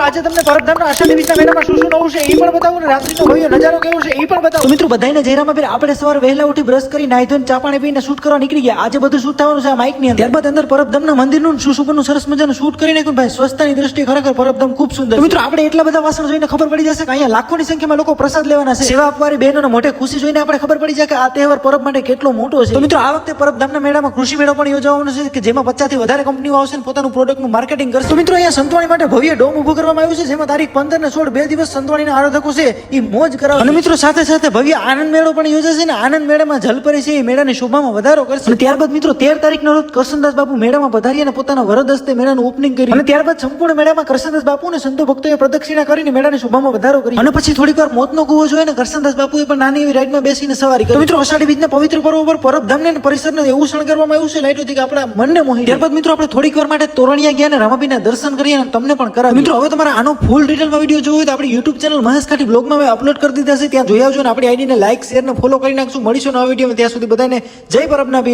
આજે તમને પરબધામના આષાઢી બીજના મહિનામાં શું શું નવું છે એ પણ બતાવું ને રાત્રિનો ભવ્ય નજારો કેવો છે એ પણ બતાવું. મિત્રો બધાને જયરામાં ફેર આપણે સવારે વહેલા ઉઠી બ્રશ કરી નાઈ ધોઈને ચા પાણી પીને શૂટ કરવા નીકળી ગયા. આજે બધું શૂટ થવાનું છે આ માઇક ની અંદર. ત્યારબાદ અંદર પરબધામના મંદિરનું શું શું બનનું સરસ મજાનું શૂટ કરી નાખ્યું ભાઈ. સ્વચ્છતાની દ્રષ્ટિએ ખરેખર પરબધામ ખૂબ સુંદર. મિત્રો આપણે એટલા બધા વાસણ જોઈને ખબર પડી જશે કે અહીંયા લાખોની સંખ્યામાં લોકો પ્રસાદ લેવાના છે. સેવા આપવારી બહેનોને મોઢે ખુશી જોઈને આપણે ખબર પડી જાય કે આ તહેવાર પરબ માટે કેટલો મોટો છે. તો મિત્રો આ વખતે પરબધામના મેળામાં કૃષિ મેળો પણ યોજવાનો છે કે જેમાં 50 થી વધારે કંપનીઓ આવશે અને પોતાનું પ્રોડક્ટનું માર્કેટિંગ કરશે. તો મિત્રો અહીંયા સંતવાણી માટે ભવ્ય ડોમ ઉભો કરવામાં આવ્યું છે જેમાં તારીખ 15 ને 16 બે દિવસ સંતવાણીના આરાધકો છે એ મોજ કરાવે. અને મિત્રો સાથે સાથે ભવ્ય આનંદ મેળો પણ યોજાશે ને આનંદ મેળામાં જલપરી છે એ મેળાની શોભામાં વધારો કરશે. અને ત્યારબાદ મિત્રો 13 તારીખના રોજ કરશનદાસ બાપુ મેળામાં પધારી અને પોતાના વરદ હસ્તે મેળાનું ઓપનિંગ કર્યું. અને ત્યારબાદ સંપૂર્ણ મેળામાં કરશનદાસ બાપુ અને સંતો ભક્તોએ પ્રદક્ષિણા કરીને મેળાની શોભામાં વધારો કર્યો. અને પછી થોડીક વાર મોતનો કૂવો જોઈને કરશનદાસ બાપુએ પણ નાની એવી રાઈડમાં બેસીને સવારી કરી. તો મિત્રો અષાઢી બીજના પવિત્ર પર્વ પર પરબધામને અને પરિસરને એવું શણગારવામાં આવ્યું છે લાઈટોથી કે આપણા મનને મોહી. ત્યારબાદ મિત્રો આપણે થોડીક વાર માટે તોરણિયા ગયા અને રામાપીના દર્શન કરીએ અને તમને પણ કરાવ્યું. મિત્રો હવે તમારે આનો ફૂલ ડિટેલમાં વિડીયો જોવો હોય તો આપણી YouTube ચેનલ મહેશ કાઠી બ્લોગમાં મેં અપલોડ કરી દીધા છે, ત્યાં જોઈ આવજો અને આપણી આઈડીને લાઈક શેર ને ફોલો કરી નાખશું. મળીશું નવા વિડીયોમાં, ત્યાં સુધી બધાને જય પરબના પીર.